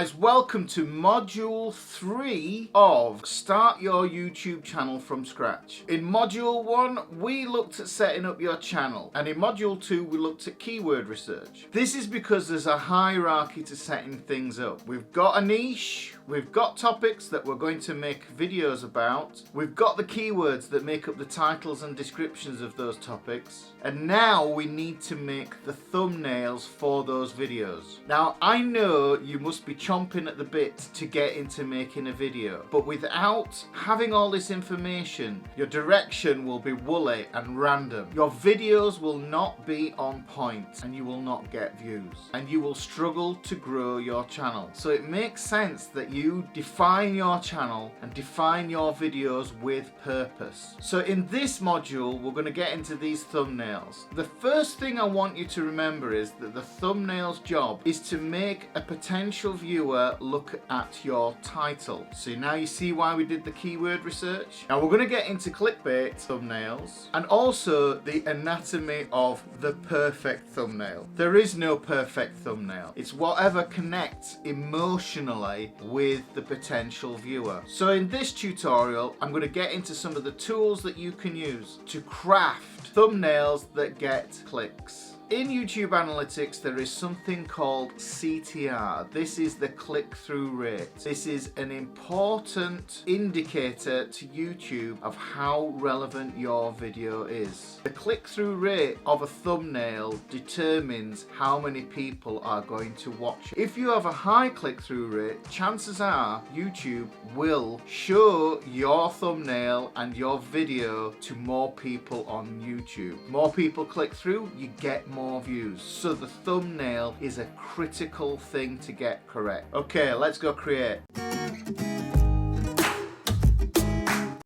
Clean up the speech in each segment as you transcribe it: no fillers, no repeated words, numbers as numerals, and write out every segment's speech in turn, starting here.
guys, welcome to module 3 of Start Your YouTube Channel from Scratch. In module 1, we looked at setting up your channel, and in module 2, we looked at keyword research. This is because there's a hierarchy to setting things up. We've got a niche, we've got topics that we're going to make videos about, we've got the keywords that make up the titles and descriptions of those topics, and now we need to make the thumbnails for those videos. Now, I know you must be chomping at the bit to get into making a video, but without having all this information, your direction will be woolly and random. Your videos will not be on point and you will not get views, and you will struggle to grow your channel. So it makes sense that you define your channel and define your videos with purpose. So in this module, we're going to get into these thumbnails. The first thing I want you to remember is that the thumbnail's job is to make a potential viewer look at your title. So now you see why we did the keyword research. Now we're going to get into clickbait thumbnails and also the anatomy of the perfect thumbnail. There is no perfect thumbnail. It's whatever connects emotionally with the potential viewer. So in this tutorial, I'm going to get into some of the tools that you can use to craft thumbnails that get clicks. In YouTube Analytics, there is something called CTR. This is the click-through rate. This is an important indicator to YouTube of how relevant your video is. The click-through rate of a thumbnail determines how many people are going to watch it. If you have a high click-through rate, chances are YouTube will show your thumbnail and your video to more people on YouTube. More people click through, you get more views. So the thumbnail is a critical thing to get correct. Okay, let's go create.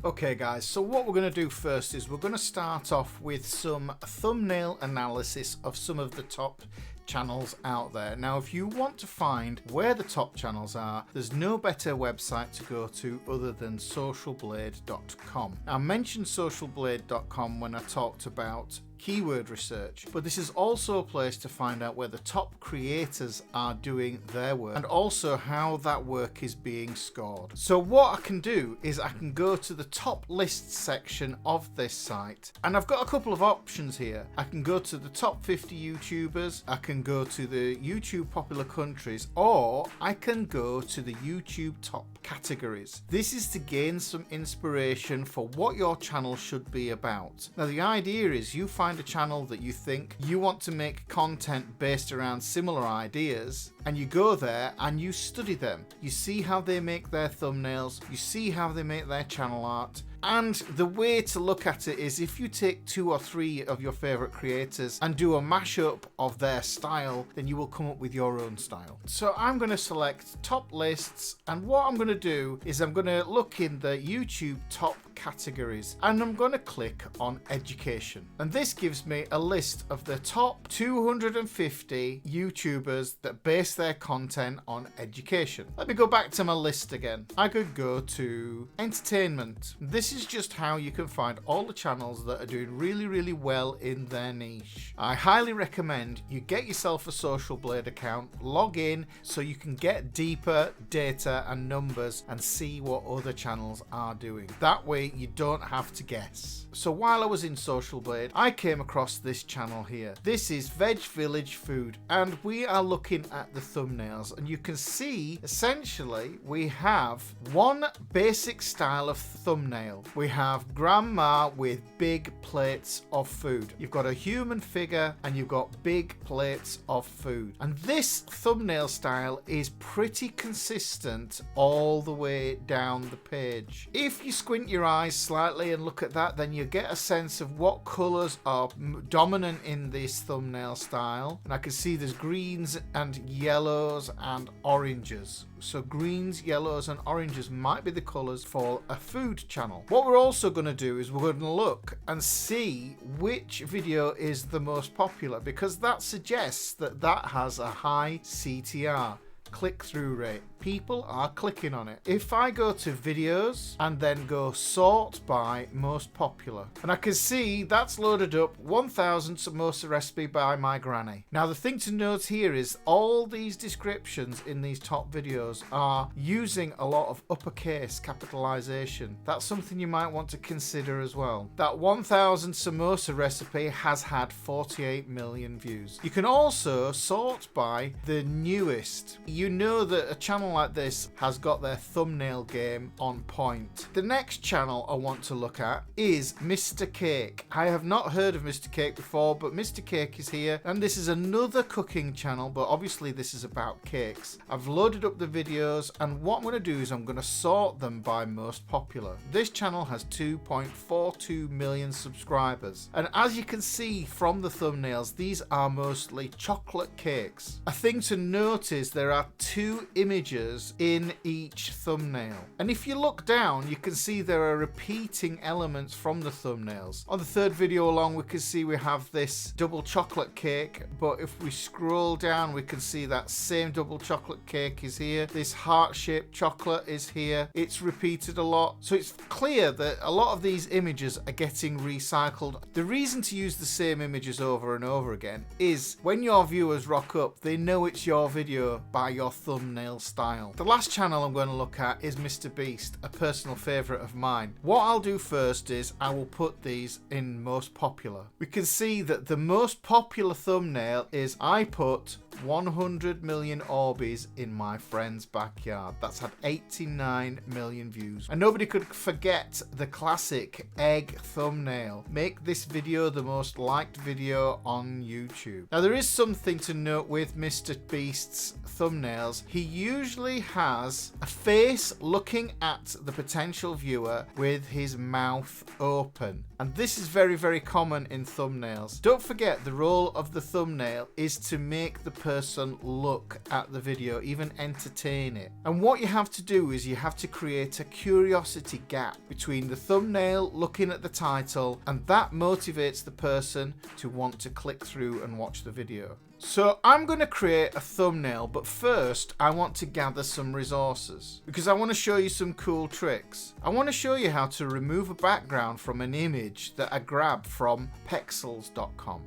Okay guys, so what we're going to do first is we're going to start off with some thumbnail analysis of some of the top channels out there. Now, if you want to find where the top channels are, there's no better website to go to other than socialblade.com. I mentioned socialblade.com when I talked about keyword research, but this is also a place to find out where the top creators are doing their work and also how that work is being scored. So what I can do is I can go to the top lists section of this site, and I've got a couple of options here. I can go to the top 50 YouTubers, I can go to the YouTube popular countries, or I can go to the YouTube top categories. This is to gain some inspiration for what your channel should be about. Now, the idea is you find a channel that you think you want to make content based around similar ideas, and you go there and you study them. You see how they make their thumbnails, you see how they make their channel art. And the way to look at it is if you take 2 or 3 of your favorite creators and do a mashup of their style, then you will come up with your own style. So I'm going to select top lists, and what I'm going to do is I'm going to look in the YouTube top categories and I'm going to click on education. And this gives me a list of the top 250 YouTubers that base their content on education. Let me go back to my list again. I could go to entertainment. This is just how you can find all the channels that are doing really well in their niche. I highly recommend you get yourself a Social Blade account, log in so you can get deeper data and numbers and see what other channels are doing. That way you don't have to guess. So while I was in Social Blade, I came across this channel here. This is Veg Village Food, and we are looking at the thumbnails, and you can see essentially we have one basic style of thumbnail. We have grandma with big plates of food. You've got a human figure and you've got big plates of food. And this thumbnail style is pretty consistent all the way down the page. If you squint your eyes slightly and look at that, then you get a sense of what colors are dominant in this thumbnail style. And I can see there's greens and yellows and oranges. So greens, yellows and oranges might be the colors for a food channel. What we're also going to do is we're going to look and see which video is the most popular, because that suggests that that has a high CTR, click-through rate. people are clicking on it. If I go to videos and then go sort by most popular, and I can see that's loaded up 1000 samosa recipe by my granny. Now the thing to note here is all these descriptions in these top videos are using a lot of uppercase capitalization. That's something you might want to consider as well. That 1000 samosa recipe has had 48 million views. You can also sort by the newest. You know that a channel like this has got their thumbnail game on point. The next channel I want to look at is Mr. Cake. I have not heard of Mr. Cake before, but Mr. Cake is here, and this is another cooking channel, but obviously this is about cakes. I've loaded up the videos, and what I'm going to do is I'm going to sort them by most popular. This channel has 2.42 million subscribers, and as you can see from the thumbnails, these are mostly chocolate cakes. A thing to note is there are 2 images in each thumbnail, and if you look down you can see there are repeating elements from the thumbnails. On the third video along we can see we have this double chocolate cake, but if we scroll down we can see that same double chocolate cake is here. This heart-shaped chocolate is here. It's repeated a lot, so it's clear that a lot of these images are getting recycled. The reason to use the same images over and over again is when your viewers rock up, they know it's your video by your thumbnail style. The last channel I'm going to look at is Mr. Beast, a personal favourite of mine. What I'll do first is I will put these in most popular. We can see that the most popular thumbnail is I put 100 million Orbeez in my friend's backyard. That's had 89 million views. And nobody could forget the classic egg thumbnail. Make this video the most liked video on YouTube. Now there is something to note with Mr. Beast's thumbnails. He usually has a face looking at the potential viewer with his mouth open. And this is very, very common in thumbnails. Don't forget, the role of the thumbnail is to make the person look at the video, even entertain it. And what you have to do is you have to create a curiosity gap between the thumbnail looking at the title, and that motivates the person to want to click through and watch the video. So I'm going to create a thumbnail, but first I want to gather some resources because I want to show you some cool tricks. I want to show you how to remove a background from an image that I grabbed from pexels.com.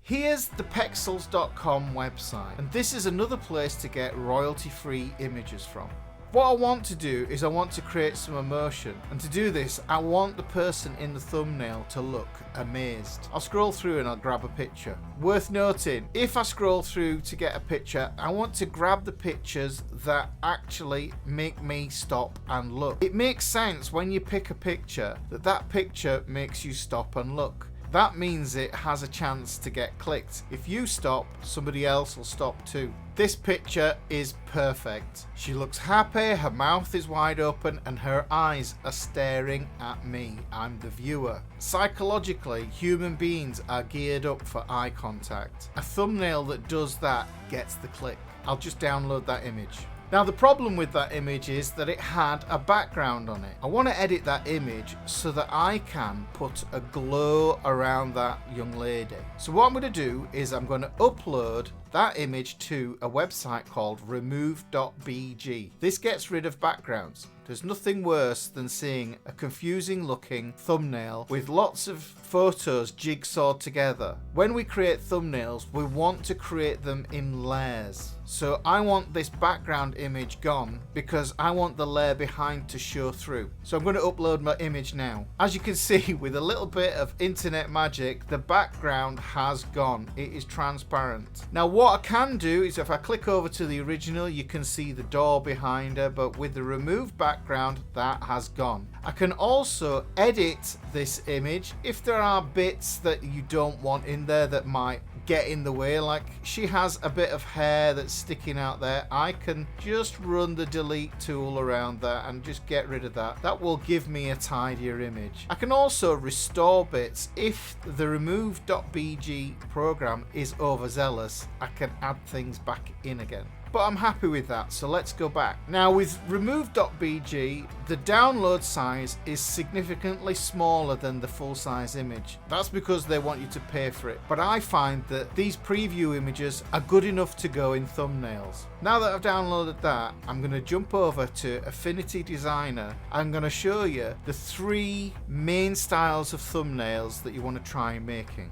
Here's the pexels.com website, and this is another place to get royalty-free images from. What I want to do is I want to create some emotion, and to do this I want the person in the thumbnail to look amazed. I'll scroll through and I'll grab a picture. Worth noting, if I scroll through to get a picture, I want to grab the pictures that actually make me stop and look. It makes sense when you pick a picture that picture makes you stop and look. That means it has a chance to get clicked. If you stop, somebody else will stop too. This picture is perfect. She looks happy, her mouth is wide open, and her eyes are staring at me. I'm the viewer. Psychologically, human beings are geared up for eye contact. A thumbnail that does that gets the click. I'll just download that image. Now the problem with that image is that it had a background on it. I want to edit that image so that I can put a glow around that young lady. So what I'm going to do is I'm going to upload that image to a website called remove.bg. This gets rid of backgrounds. There's nothing worse than seeing a confusing looking thumbnail with lots of photos jigsawed together. When we create thumbnails, we want to create them in layers. So I want this background image gone because I want the layer behind to show through. So I'm going to upload my image now. As you can see, with a little bit of internet magic, the background has gone. It is transparent. Now what I can do is if I click over to the original, you can see the door behind her, but with the removed background, that has gone. I can also edit this image if there are bits that you don't want in there that might get in the way, like she has a bit of hair that's sticking out there. I can just run the delete tool around that and just get rid of that. That will give me a tidier image. I can also restore bits. If the remove.bg program is overzealous, I can add things back in again. but I'm happy with that, so let's go back. Now with remove.bg, the download size is significantly smaller than the full-size image. That's because they want you to pay for it, but I find that these preview images are good enough to go in thumbnails. Now that I've downloaded that, I'm going to jump over to Affinity Designer. I'm going to show you the 3 main styles of thumbnails that you want to try making.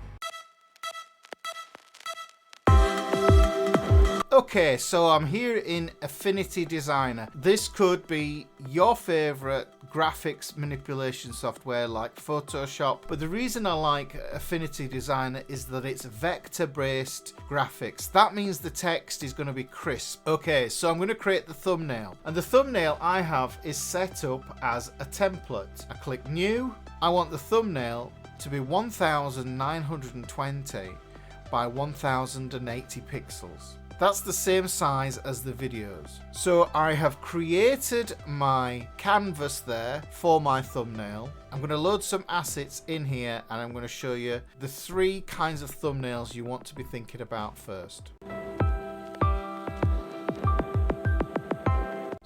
Okay, so I'm here in Affinity Designer. This could be your favorite graphics manipulation software like Photoshop, but the reason I like Affinity Designer is that it's vector-based graphics. That means the text is going to be crisp. Okay, so I'm going to create the thumbnail, and the thumbnail I have is set up as a template. I click New. I want the thumbnail to be 1920 by 1080 pixels. That's the same size as the videos. So I have created my canvas there for my thumbnail. I'm going to load some assets in here, and I'm going to show you the 3 kinds of thumbnails you want to be thinking about first.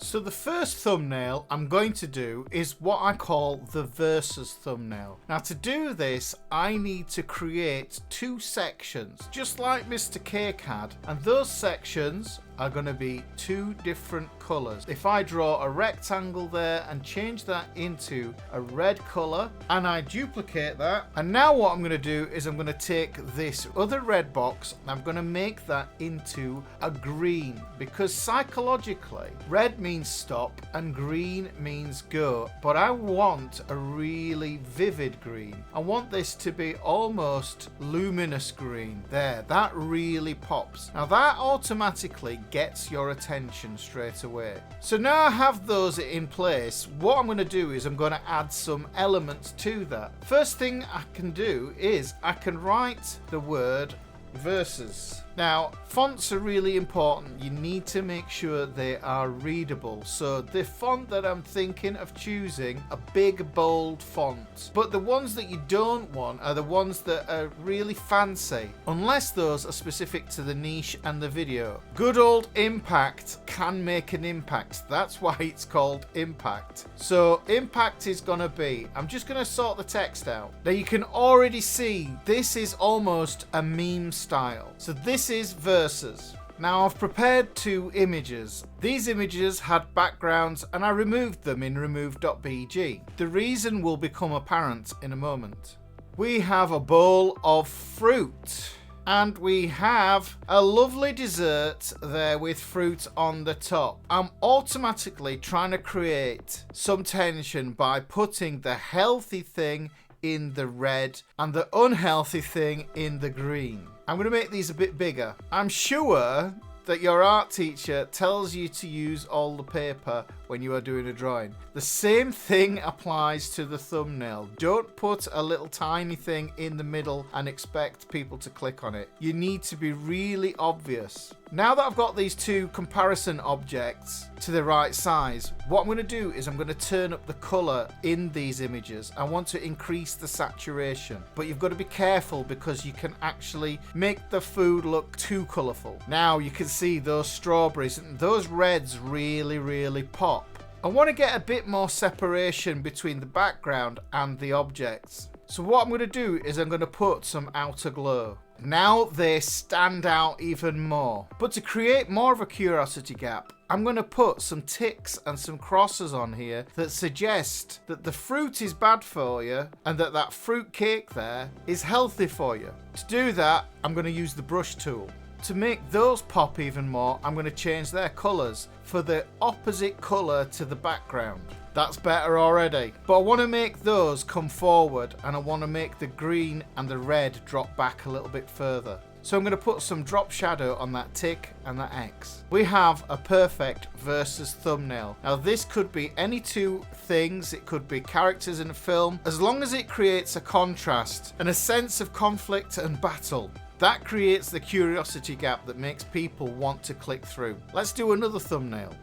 So the first thumbnail I'm going to do is what I call the versus thumbnail. Now to do this, I need to create 2 sections, just like Mr. Cake had, and those sections are going to be 2 different colors. If I draw a rectangle there and change that into a red color, and I duplicate that, and now what I'm going to do is I'm going to take this other red box and I'm going to make that into a green, because psychologically red means stop and green means go, but I want a really vivid green. I want this to be almost luminous green. There, that really pops. Now that automatically gets your attention straight away. So now I have those in place, what I'm going to do is I'm going to add some elements to that. First thing I can do is I can write the word versus. Now fonts are really important. You need to make sure they are readable, so the font that I'm thinking of choosing, a big bold font, but the ones that you don't want are the ones that are really fancy, unless those are specific to the niche and the video. Good old impact can make an impact. That's why it's called impact. So impact is gonna be, I'm just gonna sort the text out. Now you can already see this is almost a meme style. So this is versus. Now I've prepared 2 images. These images had backgrounds and I removed them in remove.bg. The reason will become apparent in a moment. We have a bowl of fruit, and we have a lovely dessert there with fruit on the top. I'm automatically trying to create some tension by putting the healthy thing in the red and the unhealthy thing in the green. I'm going to make these a bit bigger. I'm sure that your art teacher tells you to use all the paper when you are doing a drawing. The same thing applies to the thumbnail. Don't put a little tiny thing in the middle and expect people to click on it. You need to be really obvious. Now that I've got these 2 comparison objects to the right size, what I'm going to do is I'm going to turn up the color in these images. I want to increase the saturation, but you've got to be careful because you can actually make the food look too colorful. Now you can see those strawberries, and those reds really pop. I want to get a bit more separation between the background and the objects. So what I'm going to do is I'm going to put some outer glow. Now they stand out even more. But to create more of a curiosity gap, I'm going to put some ticks and some crosses on here that suggest that the fruit is bad for you and that that fruit cake there is healthy for you. To do that, I'm going to use the brush tool. To make those pop even more, I'm going to change their colours for the opposite colour to the background. That's better already. But I want to make those come forward, and I want to make the green and the red drop back a little bit further. So I'm going to put some drop shadow on that tick and that X. We have a perfect versus thumbnail. Now this could be any 2 things. It could be characters in a film, as long as it creates a contrast and a sense of conflict and battle. That creates the curiosity gap that makes people want to click through. Let's do another thumbnail.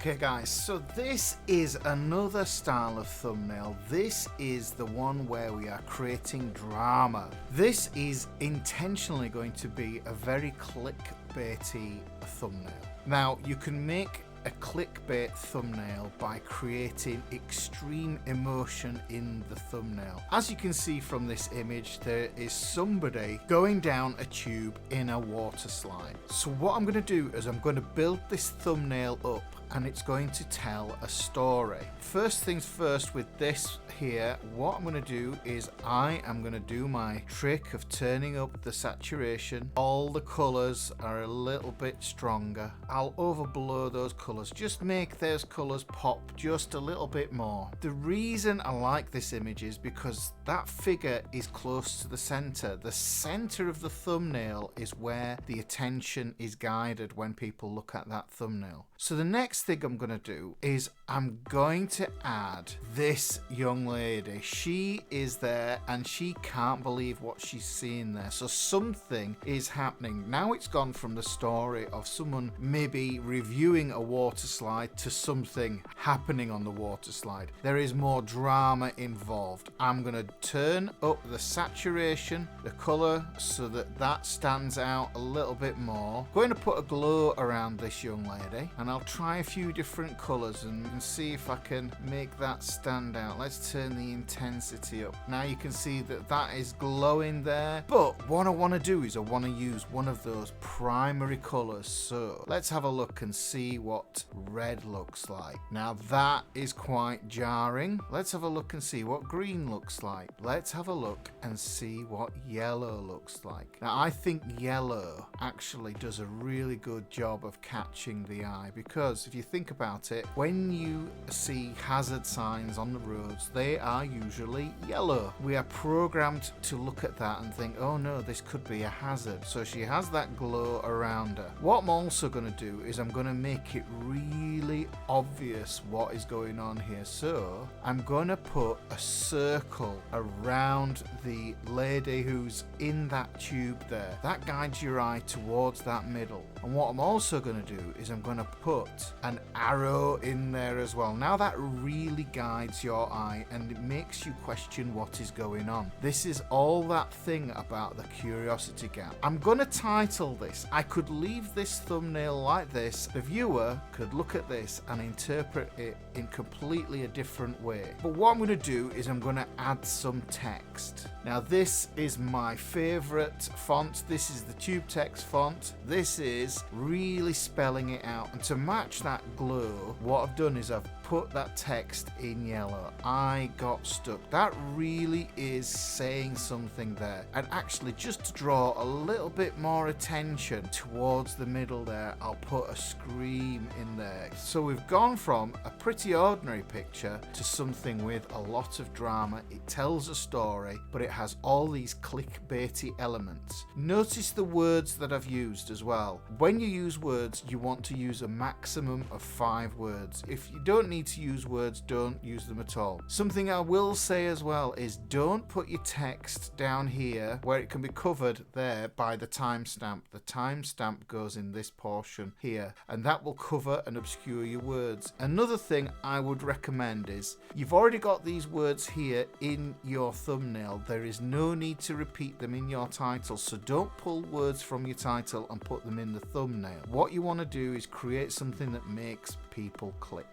Okay guys, so this is another style of thumbnail. This is the one where we are creating drama. This is intentionally going to be a very clickbaity thumbnail. Now, you can make a clickbait thumbnail by creating extreme emotion in the thumbnail. As you can see from this image, there is somebody going down a tube in a water slide. So what I'm going to do is I'm going to build this thumbnail up and it's going to tell a story. First things first with this here, what I'm going to do is I am going to do my trick of turning up the saturation. All the colors are a little bit stronger. I'll overblow those colors, just make those colors pop just a little bit more. The reason I like this image is because that figure is close to the center. The center of the thumbnail is where the attention is guided when people look at that thumbnail. So the next thing I'm going to do is I'm going to add this young lady. She is there and she can't believe what she's seeing there. So something is happening. Now it's gone from the story of someone maybe reviewing a water slide to something happening on the water slide. There is more drama involved. I'm going to turn up the saturation, the color, so that that stands out a little bit more. I'm going to put a glow around this young lady and I'll try a few different colors and see if I can make that stand out. Let's turn the intensity up. Now you can see that that is glowing there, but what I want to do is I want to use one of those primary colors. So let's have a look and see what red looks like. Now that is quite jarring. Let's have a look and see what green looks like. Let's have a look and see what yellow looks like. Now I think yellow actually does a really good job of catching the eye, because if you think about it, when you see hazard signs on the roads, they are usually yellow. We are programmed to look at that and think, oh no, this could be a hazard. So she has that glow around her. What I'm also going to do is I'm going to make it really obvious what is going on here. So I'm going to put a circle around the lady who's in that tube there. That guides your eye towards that middle. And what I'm also going to do is I'm going to put an arrow in there as well. Now that really guides your eye and it makes you question what is going on. This is all that thing about the curiosity gap. I'm going to title this. I could leave this thumbnail like this. The viewer could look at this and interpret it in completely a different way. But what I'm going to do is I'm going to add some text. Now this is my favorite font. This is the TubeTechs font. This is really spelling it out. And to match that glow, what I've done is I've put that text in yellow. I got stuck. That really is saying something there. And actually, just to draw a little bit more attention towards the middle there, I'll put a scream in there. So we've gone from a pretty ordinary picture to something with a lot of drama. It tells a story, but it has all these clickbaity elements. Notice the words that I've used as well. When you use words, you want to use a maximum of 5 words. If you don't need to use words, don't use them at all. Something I will say as well is don't put your text down here where it can be covered there by the timestamp. The timestamp goes in this portion here, and that will cover and obscure your words. Another thing I would recommend is you've already got these words here in your thumbnail. There is no need to repeat them in your title, so don't pull words from your title and put them in the thumbnail. What you want to do is create something that makes people click.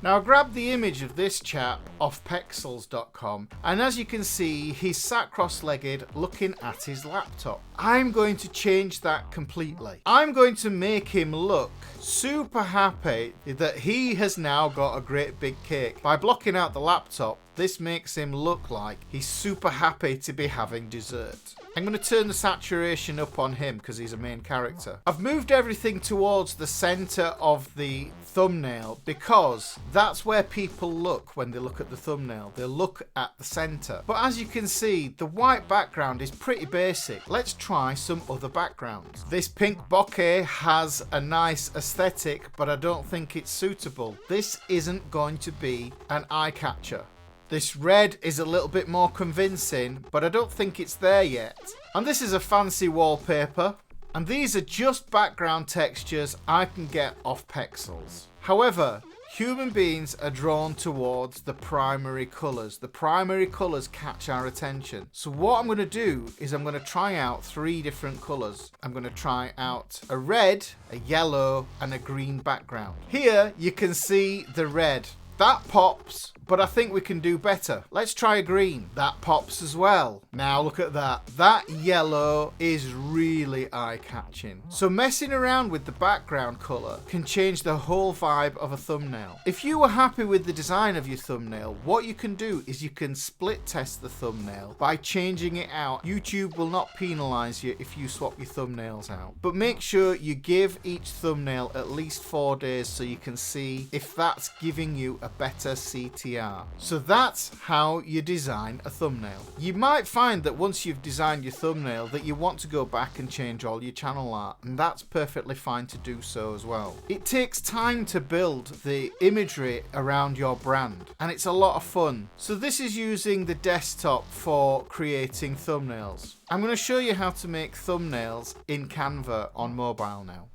Now grab the image of this chap off pexels.com, and as you can see, he's sat cross-legged looking at his laptop. I'm going to change that completely. I'm going to make him look super happy that he has now got a great big cake. By blocking out the laptop, this makes him look like he's super happy to be having dessert. I'm going to turn the saturation up on him because he's a main character. I've moved everything towards the center of the thumbnail because that's where people look when they look at the thumbnail. They look at the center. But as you can see, the white background is pretty basic. Let's try some other backgrounds. This pink bokeh has a nice aesthetic, but I don't think it's suitable. This isn't going to be an eye catcher. This red is a little bit more convincing, but I don't think it's there yet. And this is a fancy wallpaper. And these are just background textures I can get off pixels. However, human beings are drawn towards the primary colours. The primary colours catch our attention. So what I'm going to do is I'm going to try out 3 different colours. I'm going to try out a red, a yellow and a green background. Here you can see the red. That pops, but I think we can do better. Let's try a green. That pops as well. Now look at that. That yellow is really eye-catching. So messing around with the background color can change the whole vibe of a thumbnail. If you were happy with the design of your thumbnail, what you can do is you can split test the thumbnail by changing it out. YouTube will not penalize you if you swap your thumbnails out. But make sure you give each thumbnail at least 4 days so you can see if that's giving you a better CTR. So that's how you design a thumbnail. You might find that once you've designed your thumbnail that you want to go back and change all your channel art, and that's perfectly fine to do so as well. It takes time to build the imagery around your brand, and it's a lot of fun. So this is using the desktop for creating thumbnails. I'm going to show you how to make thumbnails in Canva on mobile now.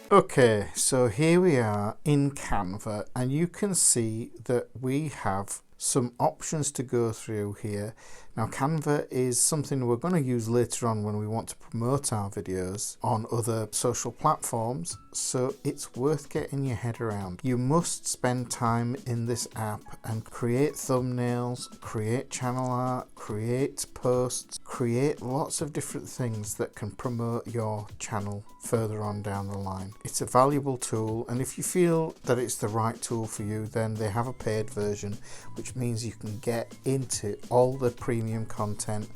Okay, so here we are in Canva, and you can see that we have some options to go through here. Now Canva is something we're going to use later on when we want to promote our videos on other social platforms, so it's worth getting your head around. You must spend time in this app and create thumbnails, create channel art, create posts, create lots of different things that can promote your channel further on down the line. It's a valuable tool, and if you feel that it's the right tool for you, then they have a paid version, which means you can get into all the premium content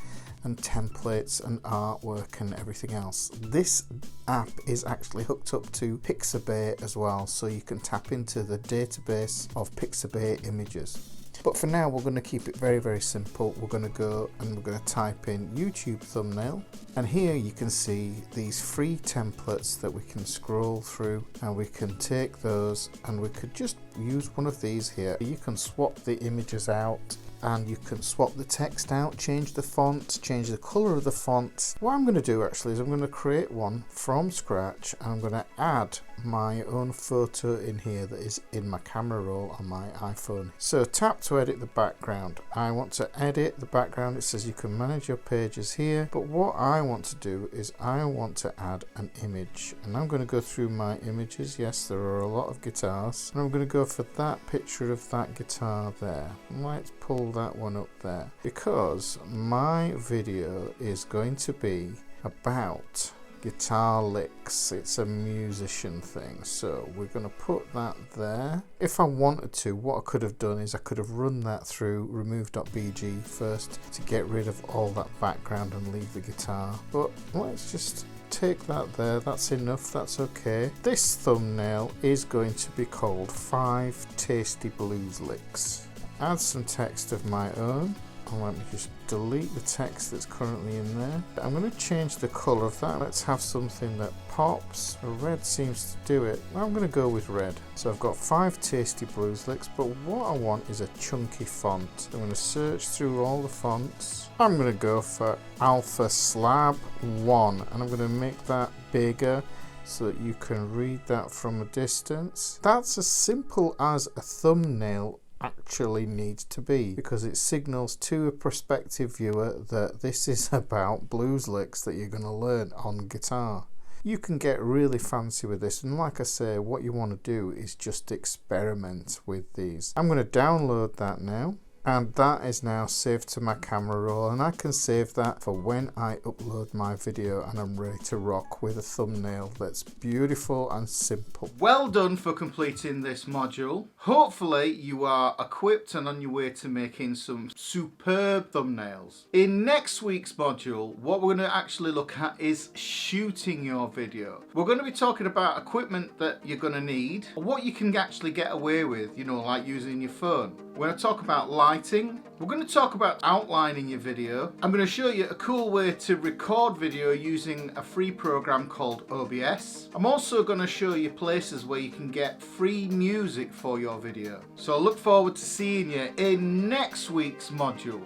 and templates and artwork and everything else. This app is actually hooked up to CLICKBAIT as well, so you can tap into the database of CLICKBAIT images. But for now, we're going to keep it very simple. We're going to go and we're going to type in YouTube thumbnail, and here you can see these free templates that we can scroll through, and we can take those and we could just use one of these here. You can swap the images out, and you can swap the text out, change the font, change the color of the font. What I'm going to do actually is I'm going to create one from scratch, and I'm going to add my own photo in here that is in my camera roll on my iPhone. So tap to edit the background. I want to edit the background. It says you can manage your pages here, but what I want to do is I want to add an image, and I'm going to go through my images. Yes, there are a lot of guitars, and I'm going to go for that picture of that guitar there. Let's pull that one up there, because my video is going to be about guitar licks. It's a musician thing, so we're going to put that there. If I wanted to, what I could have done is I could have run that through remove.bg first to get rid of all that background and leave the guitar, but let's just take that there. That's enough, that's okay. This thumbnail is going to be called 5 Tasty Blues Licks. Add some text of my own, and let me just delete the text that's currently in there. I'm going to change the colour of that. Let's have something that pops. Red seems to do it. I'm going to go with red. So I've got 5 Tasty Blues Licks, but what I want is a chunky font. I'm going to search through all the fonts. I'm going to go for Alpha Slab 1, and I'm going to make that bigger so that you can read that from a distance. That's as simple as a thumbnail actually needs to be, because it signals to a prospective viewer that this is about blues licks that you're going to learn on guitar. You can get really fancy with this, and like I say, what you want to do is just experiment with these. I'm going to download that now, and that is now saved to my camera roll, and I can save that for when I upload my video and I'm ready to rock with a thumbnail that's beautiful and simple. Well done for completing this module. Hopefully you are equipped and on your way to making some superb thumbnails. In next week's module, what we're going to actually look at is shooting your video. We're going to be talking about equipment that you're going to need, what you can actually get away with, you know, like using your phone. We're going to talk about lighting. We're going to talk about outlining your video. I'm going to show you a cool way to record video using a free program called OBS. I'm also going to show you places where you can get free music for your video. So I look forward to seeing you in next week's module.